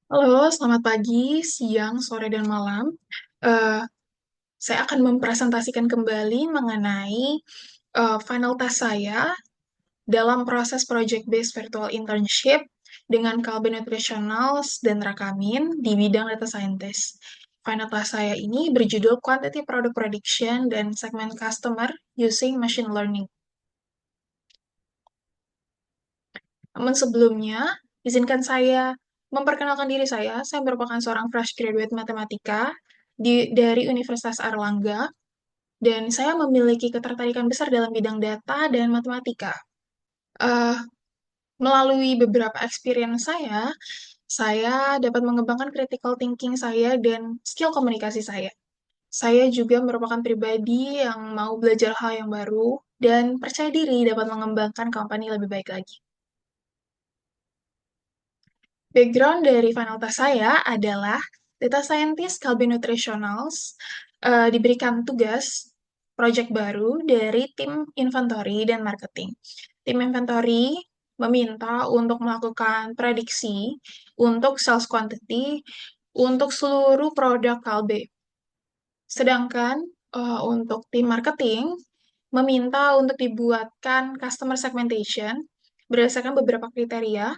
Halo, selamat pagi, siang, sore, dan malam. Eh, saya akan mempresentasikan kembali mengenai final task saya dalam proses project-based virtual internship dengan Kalbe Nutritionals dan Rakamin di bidang data scientist. Final task saya ini berjudul Quantity Product Prediction dan Segment Customer Using Machine Learning. Namun sebelumnya, izinkan saya memperkenalkan diri saya. Saya merupakan seorang fresh graduate matematika dari Universitas Airlangga, dan saya memiliki ketertarikan besar dalam bidang data dan matematika. Eh, Melalui beberapa experience saya dapat mengembangkan critical thinking saya dan skill komunikasi saya. Saya juga merupakan pribadi yang mau belajar hal yang baru dan percaya diri dapat mengembangkan company lebih baik lagi. Background dari final task saya adalah data scientist Kalbe Nutritionals diberikan tugas project baru dari tim inventory dan marketing. Tim inventory meminta untuk melakukan prediksi untuk sales quantity untuk seluruh produk Kalbe. Sedangkan untuk tim marketing meminta untuk dibuatkan customer segmentation berdasarkan beberapa kriteria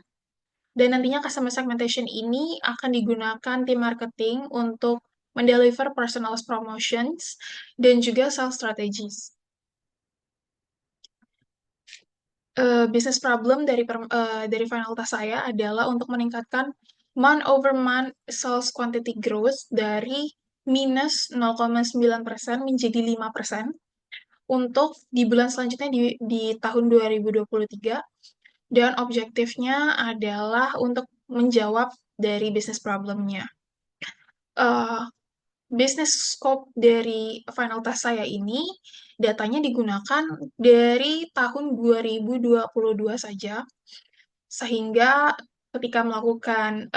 dan nantinya customer segmentation ini akan digunakan tim marketing untuk mendeliver personalized promotions dan juga sales strategies. Business problem dari final task saya adalah untuk meningkatkan month over month sales quantity growth dari minus 0,9% menjadi 5% untuk di bulan selanjutnya di tahun 2023, dan objektifnya adalah untuk menjawab dari business problemnya. Uh, Business scope dari final task saya ini, datanya digunakan dari tahun 2022 saja, sehingga ketika melakukan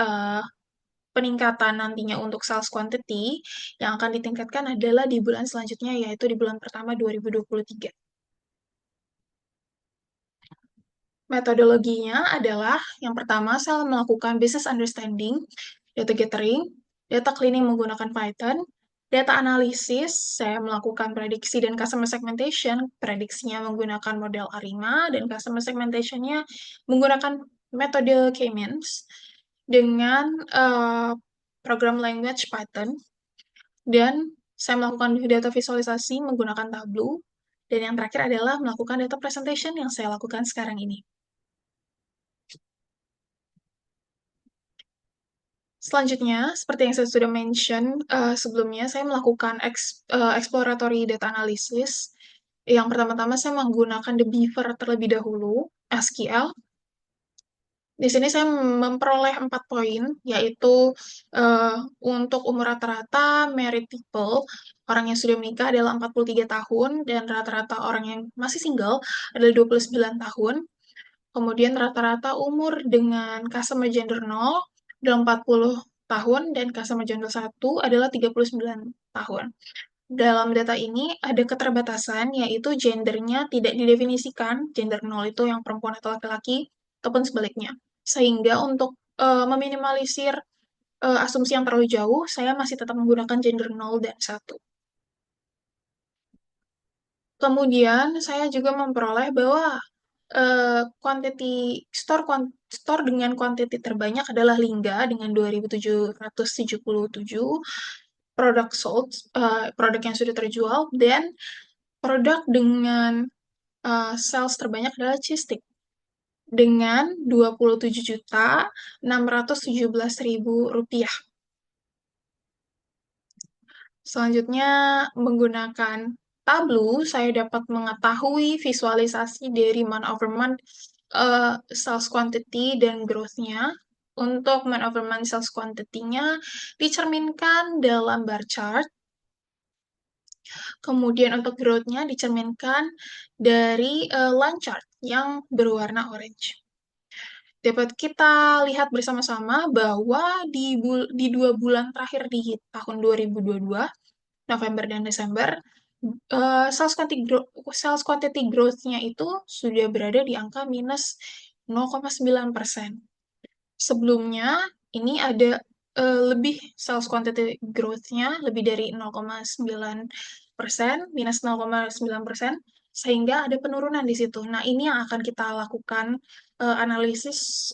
peningkatan nantinya untuk sales quantity, yang akan ditingkatkan adalah di bulan selanjutnya, yaitu di bulan pertama 2023. Metodologinya adalah, yang pertama, saya melakukan business understanding, data gathering, data cleaning menggunakan Python, data analisis, saya melakukan prediksi dan customer segmentation, prediksinya menggunakan model ARIMA, dan customer segmentationnya menggunakan metode K-means dengan program language Python, dan saya melakukan data visualisasi menggunakan Tableau, dan yang terakhir adalah melakukan data presentation yang saya lakukan sekarang ini. Selanjutnya, seperti yang saya sudah mention sebelumnya, saya melakukan exploratory data analysis. Yang pertama-tama saya menggunakan The Beaver terlebih dahulu, SQL. Di sini saya memperoleh 4 poin, yaitu uh, untuk umur rata-rata married people, orang yang sudah menikah adalah 43 tahun, dan rata-rata orang yang masih single adalah 29 tahun. Kemudian rata-rata umur dengan customer gender 0 adalah 40 tahun dan customer gender 1 adalah 39 tahun. Dalam data ini ada keterbatasan, yaitu gendernya tidak didefinisikan, gender 0 itu yang perempuan atau laki-laki, ataupun sebaliknya. Sehingga untuk meminimalisir asumsi yang terlalu jauh, saya masih tetap menggunakan gender 0 dan 1. Kemudian saya juga memperoleh bahwa quantity store dengan quantity terbanyak adalah Lingga dengan 2.777 produk sold, produk yang sudah terjual, dan produk dengan sales terbanyak adalah Cheese dengan 27.617.000 rupiah. Selanjutnya, menggunakan Tableau, saya dapat mengetahui visualisasi dari month over month sales quantity dan growth-nya. Untuk month over month sales quantity-nya dicerminkan dalam bar chart. Kemudian untuk growth-nya dicerminkan dari line chart yang berwarna orange. Dapat kita lihat bersama-sama bahwa di 2 bulan terakhir di tahun 2022, November dan Desember, sales quantity growth-nya itu sudah berada di angka minus 0,9%. Sebelumnya, ini ada lebih sales quantity growth-nya lebih dari 0,9%, minus 0,9%, sehingga ada penurunan di situ. Nah, ini yang akan kita lakukan analisis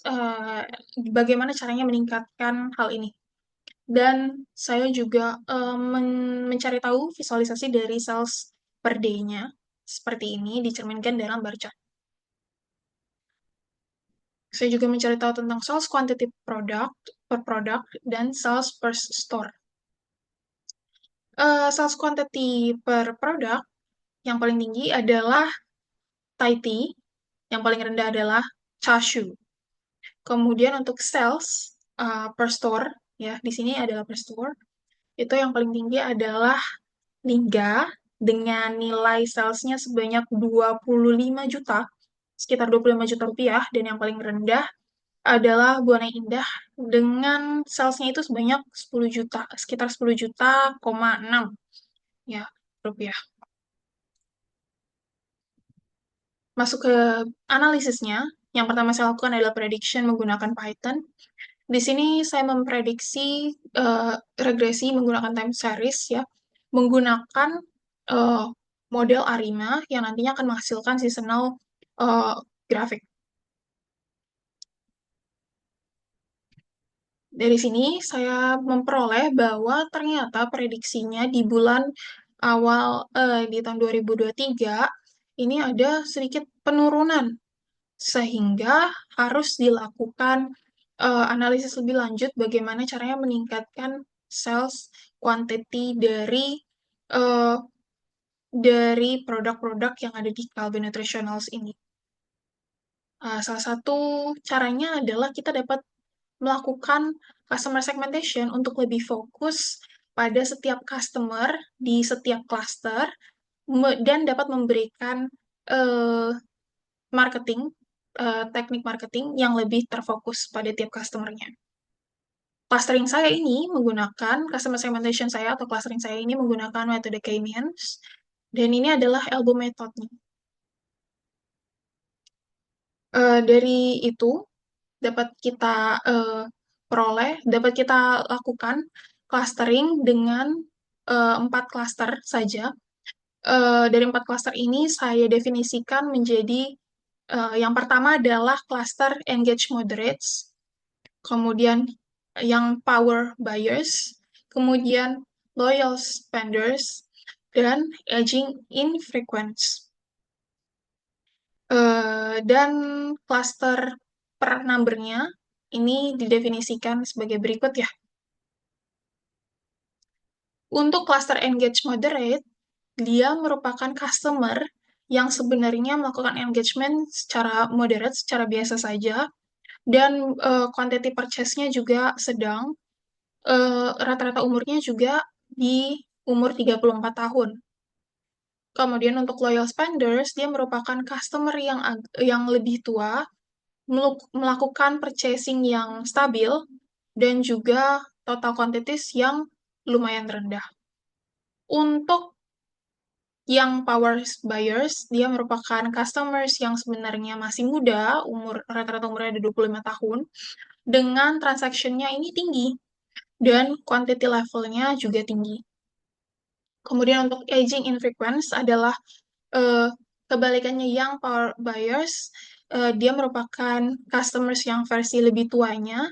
bagaimana caranya meningkatkan hal ini. Dan saya juga mencari tahu visualisasi dari sales per day-nya. Seperti ini dicerminkan dalam bar chart. Saya juga mencari tahu tentang sales quantity per product dan sales per store. Sales quantity per product yang paling tinggi adalah Thai tea, yang paling rendah adalah chashu. Kemudian untuk sales per store, ya di sini adalah per store, itu yang paling tinggi adalah Lingga dengan nilai salesnya sebanyak 25 juta, sekitar 25 juta rupiah, dan yang paling rendah adalah Buana Indah dengan salesnya itu sebanyak 10 juta, sekitar 10 juta, 6 ya, rupiah. Masuk ke analisisnya, yang pertama saya lakukan adalah prediction menggunakan Python. Di sini saya memprediksi regresi menggunakan time series ya, menggunakan uh, model ARIMA yang nantinya akan menghasilkan seasonal grafik. Dari sini saya memperoleh bahwa ternyata prediksinya di bulan awal di tahun 2023 ini ada sedikit penurunan sehingga harus dilakukan analisis lebih lanjut bagaimana caranya meningkatkan sales quantity uh, dari produk-produk yang ada di Calvin Nutritionals ini. Salah satu caranya adalah kita dapat melakukan customer segmentation untuk lebih fokus pada setiap customer di setiap cluster dan dapat memberikan uh, marketing, teknik marketing yang lebih terfokus pada tiap customer-nya. Clustering saya ini menggunakan, customer segmentation saya atau clustering saya ini menggunakan metode K-means, dan ini adalah elbow method-nya. Dari itu, dapat kita peroleh, dapat kita lakukan clustering dengan 4 cluster saja. Dari 4 cluster ini, saya definisikan menjadi yang pertama adalah cluster engage moderates, kemudian yang power buyers, kemudian loyal spenders, dan aging infrequents. Dan cluster per number-nya ini didefinisikan sebagai berikut ya. Untuk cluster engage moderate, dia merupakan customer yang sebenarnya melakukan engagement secara moderate, secara biasa saja, dan quantity purchase-nya juga sedang, rata-rata umurnya juga di umur 34 tahun. Kemudian untuk loyal spenders, dia merupakan customer yang lebih tua, melakukan purchasing yang stabil, dan juga total quantities yang lumayan rendah. Untuk yang power buyers, dia merupakan customers yang sebenarnya masih muda, rata-rata umurnya ada 25 tahun, dengan transaction-nya ini tinggi, dan quantity level-nya juga tinggi. Kemudian untuk aging infrequence adalah uh, kebalikannya yang power buyers, dia merupakan customers yang versi lebih tuanya,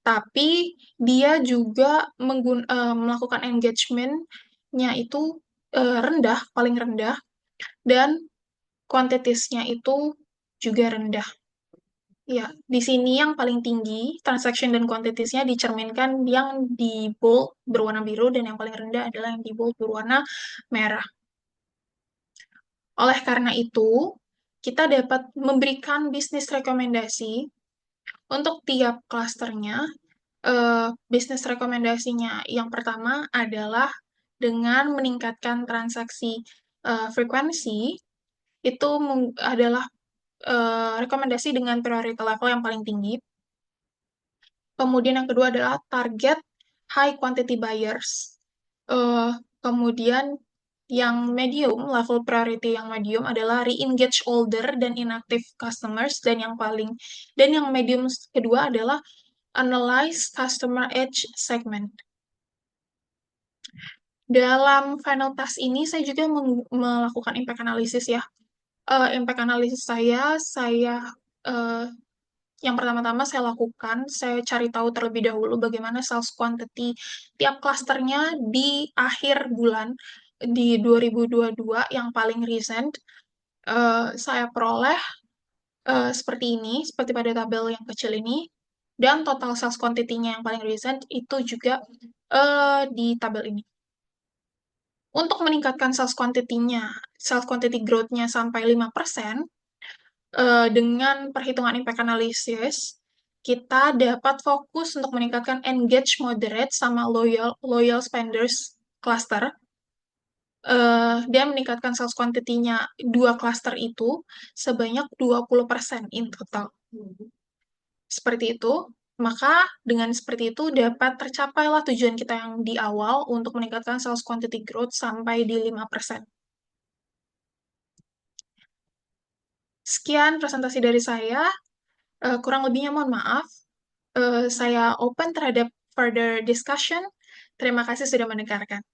tapi dia juga melakukan engagement-nya itu rendah, paling rendah, dan quantities-nya itu juga rendah. Ya, di sini yang paling tinggi, transaction dan quantities-nya dicerminkan yang di bold berwarna biru, dan yang paling rendah adalah yang di bold berwarna merah. Oleh karena itu, kita dapat memberikan bisnis rekomendasi untuk tiap klasternya. Bisnis rekomendasinya yang pertama adalah dengan meningkatkan transaksi frekuensi, itu adalah rekomendasi dengan priority level yang paling tinggi. Kemudian yang kedua adalah target high quantity buyers. Kemudian yang medium, level priority yang medium adalah re-engage older dan inactive customers, dan yang medium kedua adalah Analyze customer age segment. Dalam final task ini, saya juga melakukan impact analysis ya. Impact analysis saya eh, yang pertama-tama saya lakukan, saya cari tahu terlebih dahulu bagaimana sales quantity tiap klasternya di akhir bulan di 2022 yang paling recent. Saya peroleh seperti ini, seperti pada tabel yang kecil ini, dan total sales quantity-nya yang paling recent itu juga di tabel ini. Untuk meningkatkan sales quantity growth-nya sampai 5%, dengan perhitungan impact analysis, kita dapat fokus untuk meningkatkan engage moderate sama loyal spenders cluster, dan meningkatkan sales quantity-nya dua cluster itu sebanyak 20% in total. Seperti itu, maka dengan seperti itu dapat tercapailah tujuan kita yang di awal untuk meningkatkan sales quantity growth sampai di 5%. Sekian presentasi dari saya. Kurang lebihnya mohon maaf. Saya open terhadap further discussion. Terima kasih sudah mendengarkan.